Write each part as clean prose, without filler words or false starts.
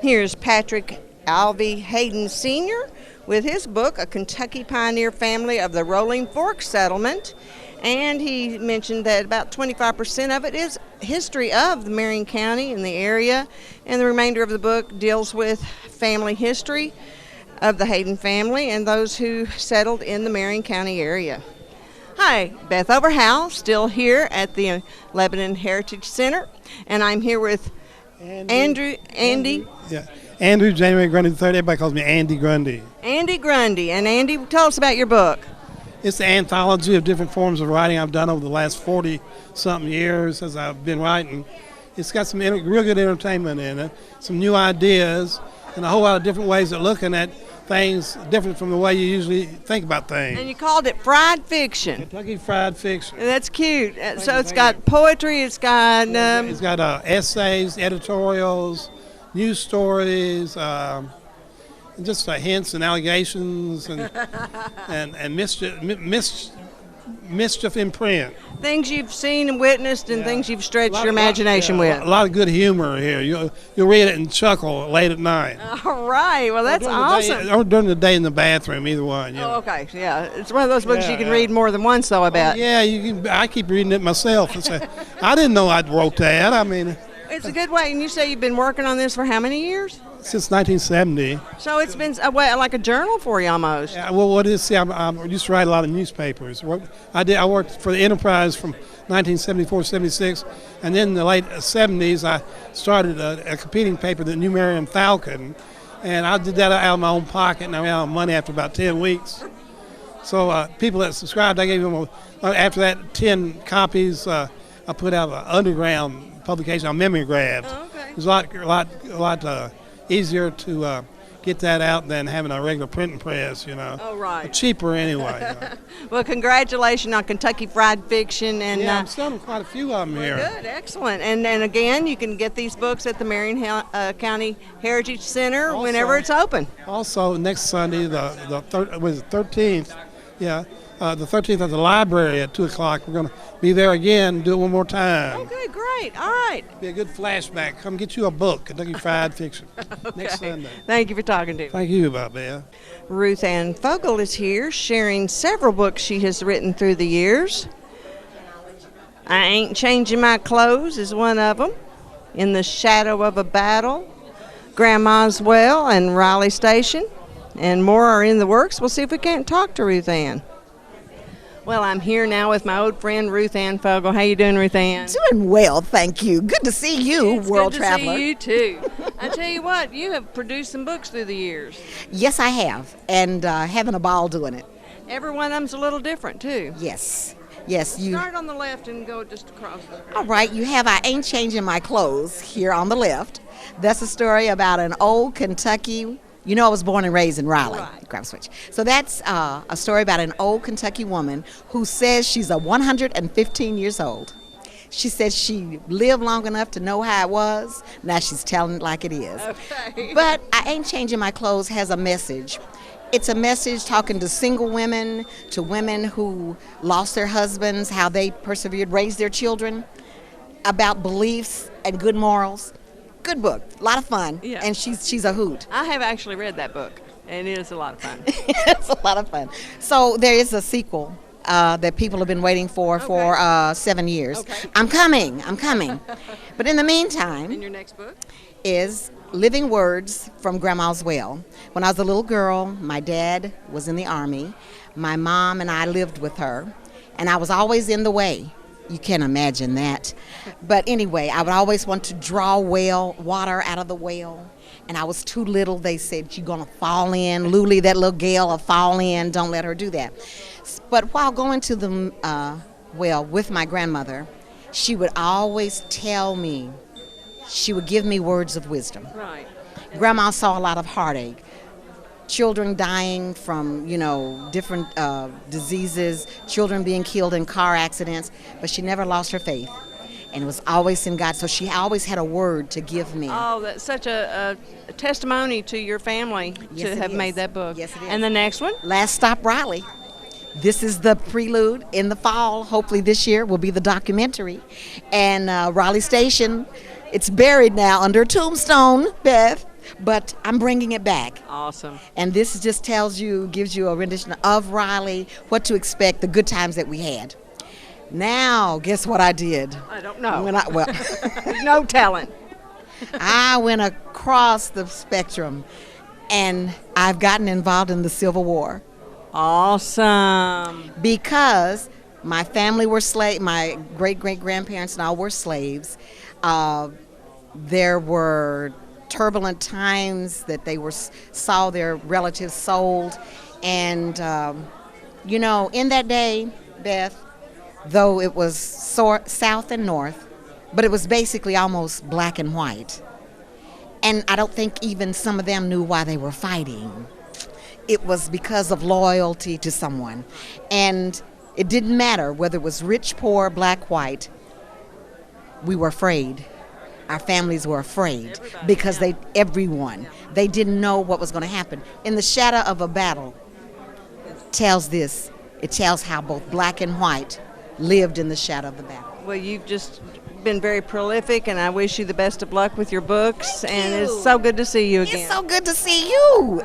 Here's Patrick Alvey Hayden Sr. with his book, A Kentucky Pioneer Family of the Rolling Fork Settlement. And he mentioned that about 25% of it is history of the Marion County and the area, and the remainder of the book deals with family history of the Hayden family and those who settled in the Marion County area. Hi, Beth Overhowl, still here at the Lebanon Heritage Center, and I'm here with Andy. Yeah, Andrew January Grundy III. Everybody calls me Andy Grundy. Andy Grundy. And Andy, tell us about your book. It's the anthology of different forms of writing I've done over the last 40-something years as I've been writing. It's got some real good entertainment in it, some new ideas, and a whole lot of different ways of looking at things different from the way you usually think about things. And you called it Fried Fiction. Kentucky Fried Fiction. That's cute. So it's got poetry, it's got essays, editorials, news stories, just hints and allegations and mischief in print. Things you've seen and witnessed and things you've stretched your imagination with. A lot of good humor here. You'll read it and chuckle late at night. All right. Well, that's awesome. Or during the day in the bathroom, either one. Oh, okay. Yeah. It's one of those books you can read more than once, though, I bet. Yeah, you can. I keep reading it myself and say, I didn't know I wrote that. I mean, it's a good way. And you say you've been working on this for how many years? Since 1970. So it's been like a journal for you almost. Yeah, well, what is? See, I used to write a lot of newspapers. I worked for the Enterprise from 1974-76, and then in the late 70s, I started a competing paper, the New Marion Falcon, and I did that out of my own pocket, and I ran out of money after about 10 weeks. So people that subscribed, I gave them after that 10 copies. I put out an underground publication on mimeographs. Oh, okay. It was a lot easier to get that out than having a regular printing press, Oh, right. But cheaper anyway. Well, congratulations on Kentucky Fried Fiction. And I'm selling quite a few of them here. Good, excellent. And again, you can get these books at the Marion County Heritage Center whenever it's open. Also, next Sunday, the 13th, the 13th at the library at 2 o'clock. We're going to be there again, do it one more time. Okay, great. All right. Be a good flashback. Come get you a book, Kentucky Fried Fiction, next Sunday. Thank you for talking to me. Thank you, Beth. Ruth Ann Fogel is here sharing several books she has written through the years. I Ain't Changing My Clothes is one of them. In the Shadow of a Battle, Grandma's Well, and Raleigh Station. And more are in the works. We'll see if we can't talk to Ruth Ann. Well, I'm here now with my old friend Ruth Ann Fogel. How you doing, Ruth Ann? Doing well, thank you. Good to see you, world traveler. Good to see you, too. I tell you what, you have produced some books through the years. Yes, I have, and having a ball doing it. Every one of them's a little different, too. Yes. Start on the left and go just across the... All right, you have I Ain't Changing My Clothes here on the left. That's a story about an old Kentucky... I was born and raised in Raleigh. Right. Grab a switch. So that's a story about an old Kentucky woman who says she's 115 years old. She says she lived long enough to know how it was. Now she's telling it like it is. Okay. But I Ain't Changing My Clothes has a message. It's a message talking to single women, to women who lost their husbands, how they persevered, raised their children, about beliefs and good morals. Good book, a lot of fun, and she's a hoot. I have actually read that book, and it is a lot of fun. It's a lot of fun. So there is a sequel that people have been waiting for 7 years. Okay. I'm coming. But in the meantime, And your next book? Is Living Words from Grandma's Well. When I was a little girl, my dad was in the Army. My mom and I lived with her, and I was always in the way. You can't imagine that. But anyway, I would always want to draw water out of the well. And I was too little. They said, you're going to fall in. Luli, that little gal, will fall in. Don't let her do that. But while going to the well with my grandmother, she would always tell me, she would give me words of wisdom. Right. Grandma saw a lot of heartache. Children dying from, different diseases, children being killed in car accidents, but she never lost her faith and was always in God. So she always had a word to give me. Oh, that's such a testimony to your family to have made that book. Yes, it is. And the next one? Last Stop Raleigh. This is the prelude. In the fall, hopefully this year, will be the documentary. And Raleigh Station, it's buried now under a tombstone, Beth. but I'm bringing it back. Awesome. And this just gives you a rendition of Riley, what to expect, the good times that we had. Now, guess what I did? I don't know. Well, No telling. I went across the spectrum, and I've gotten involved in the Civil War. Awesome. Because my family were my great-great-grandparents and all were slaves. There were turbulent times that they saw their relatives sold. And, in that day, Beth, though it was South and North, but it was basically almost black and white. And I don't think even some of them knew why they were fighting. It was because of loyalty to someone. And it didn't matter whether it was rich, poor, black, white. We were afraid. Our families were afraid because they didn't know what was going to happen. In the shadow of a battle, it tells how both black and white lived in the shadow of the battle. Well, you've just been very prolific, and I wish you the best of luck with your books. Thank and you. It's so good to see you again. It's so good to see you.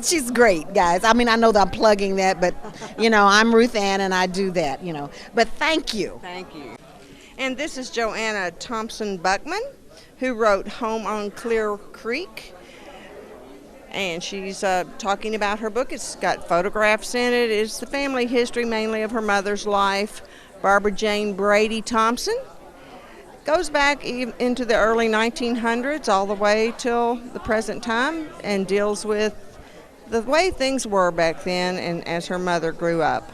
She's great, guys. I mean, I know that I'm plugging that, but, I'm Ruth Ann, and I do that, But thank you. Thank you. And this is Joanna Thompson Buckman, who wrote Home on Clear Creek. And she's talking about her book. It's got photographs in it. It's the family history mainly of her mother's life. Barbara Jane Brady Thompson goes back into the early 1900s all the way till the present time and deals with the way things were back then and as her mother grew up.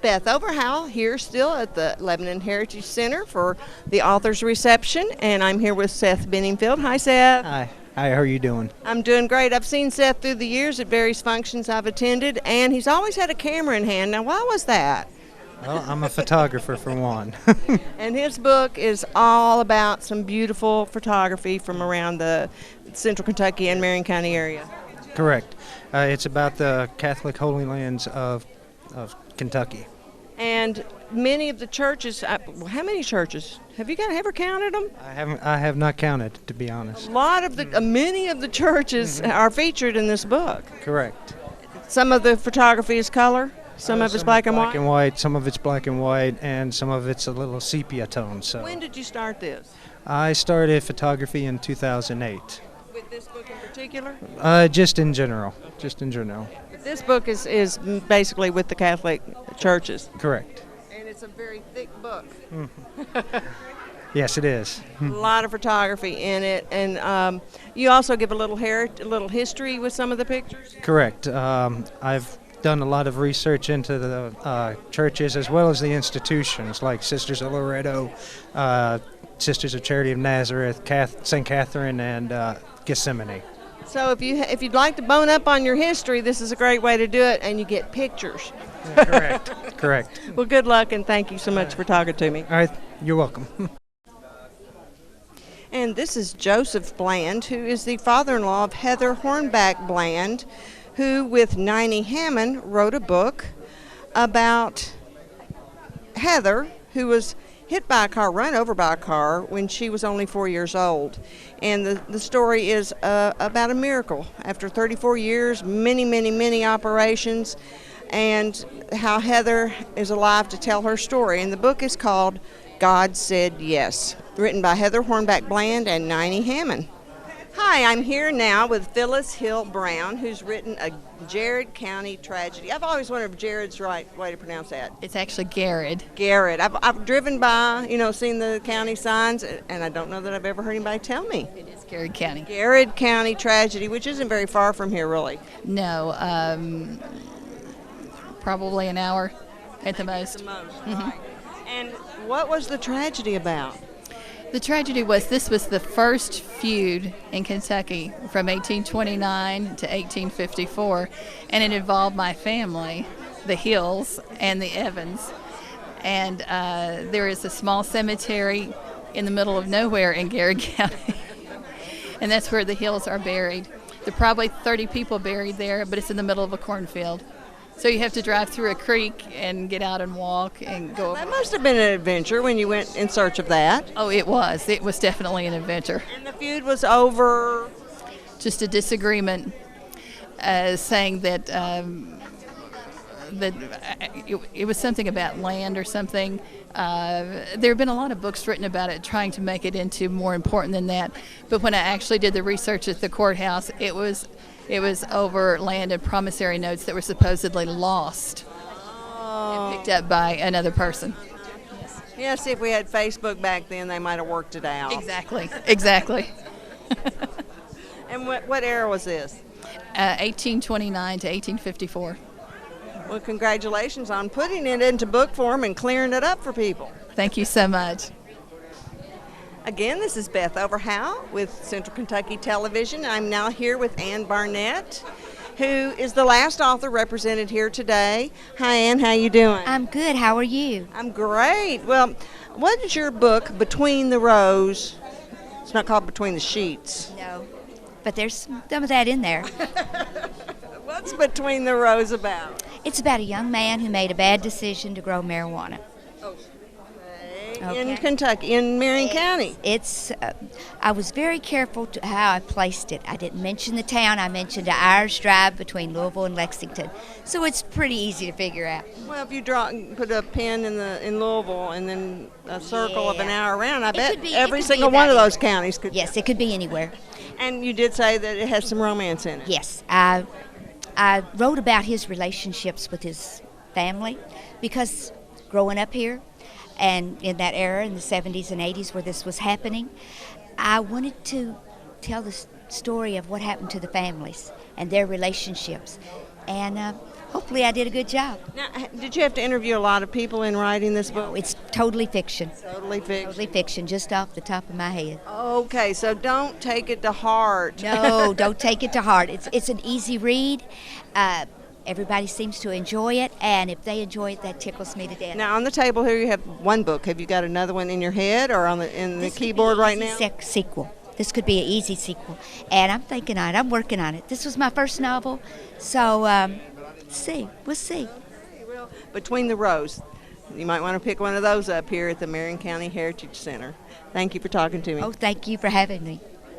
Beth Overhowl here still at the Lebanon Heritage Center for the author's reception, and I'm here with Seth Benningfield. Hi, Seth. Hi, how are you doing? I'm doing great. I've seen Seth through the years at various functions I've attended, and he's always had a camera in hand. Now, why was that? Well, I'm a photographer for one. And his book is all about some beautiful photography from around the central Kentucky and Marion County area. Correct. It's about the Catholic Holy Lands of Kentucky. And many of the churches, how many churches? Have you ever counted them? I have not counted, to be honest. Many of the churches are featured in this book. Correct. Some of the photography is color, some of it's black and white. Black and white, some of it's black and white, and some of it's a little sepia tone. So. When did you start this? I started photography in 2008. With this book in particular? Just in general. This book is basically with the Catholic churches. Correct. And it's a very thick book. Yes, it is. A lot of photography in it, and you also give a little history with some of the pictures. Correct. I've done a lot of research into the churches as well as the institutions like Sisters of Loretto, Sisters of Charity of Nazareth, St. Catherine, and Gethsemane. So if you'd like to bone up on your history, this is a great way to do it, and you get pictures. Correct. Well, good luck, and thank you so much for talking to me. All right, you're welcome. And this is Joseph Bland, who is the father-in-law of Heather Hornback Bland, who, with Niney Hammond, wrote a book about Heather, who was hit by a car, run over by a car when she was only 4 years old. And the story is about a miracle. After 34 years, many operations, and how Heather is alive to tell her story. And the book is called God Said Yes, written by Heather Hornback Bland and Niney Hammond. Hi, I'm here now with Phyllis Hill Brown, who's written a Jared County tragedy. I've always wondered if Jared's right way to pronounce that. It's actually Garrett. Garrett. I've driven by, seen the county signs, and I don't know that I've ever heard anybody tell me. It is Garrett County. Garrett County tragedy, which isn't very far from here, really. No, probably an hour at the most. Right. And what was the tragedy about? The tragedy was this was the first feud in Kentucky from 1829 to 1854, and it involved my family, the Hills and the Evans. And there is a small cemetery in the middle of nowhere in Garrett County, and that's where the Hills are buried. There are probably 30 people buried there, but it's in the middle of a cornfield. So you have to drive through a creek and get out and walk and go. That must have been an adventure when you went in search of that. Oh, it was. It was definitely an adventure. And the feud was over. Just a disagreement, saying that it was something about land or something. There have been a lot of books written about it, trying to make it into more important than that. But when I actually did the research at the courthouse, it was over land and promissory notes that were supposedly lost and picked up by another person. Yes, if we had Facebook back then, they might have worked it out. Exactly. And what era was this? 1829 to 1854. Well, congratulations on putting it into book form and clearing it up for people. Thank you so much. Again, this is Beth Overhow with Central Kentucky Television. I'm now here with Ann Barnett, who is the last author represented here today. Hi, Ann. How you doing? I'm good. How are you? I'm great. Well, what is your book, Between the Rows? It's not called Between the Sheets. No, but there's some of that in there. What's Between the Rows about? It's about a young man who made a bad decision to grow marijuana. In Kentucky, in Marion County. It's. I was very careful to how I placed it. I didn't mention the town. I mentioned an hour's drive between Louisville and Lexington, so it's pretty easy to figure out. Well, if you put a pin in Louisville and then a circle of an hour around, I bet every single one of those counties could. Yes, it could be anywhere. And you did say that it has some romance in it. Yes, I wrote about his relationships with his family because growing up here. And in that era, in the 70s and 80s where this was happening, I wanted to tell the story of what happened to the families and their relationships. And hopefully I did a good job. Now, did you have to interview a lot of people in writing this book? No, it's totally fiction. Totally fiction? Totally fiction, just off the top of my head. Okay, so don't take it to heart. No, don't take it to heart. It's an easy read. Everybody seems to enjoy it, and if they enjoy it, that tickles me to death. Now, on the table here, you have one book. Have you got another one in your head or in the keyboard right now? Sequel. This could be an easy sequel, and I'm thinking on it. I'm working on it. This was my first novel, so we'll see. Well, Between the Rows. You might want to pick one of those up here at the Marion County Heritage Center. Thank you for talking to me. Oh, thank you for having me.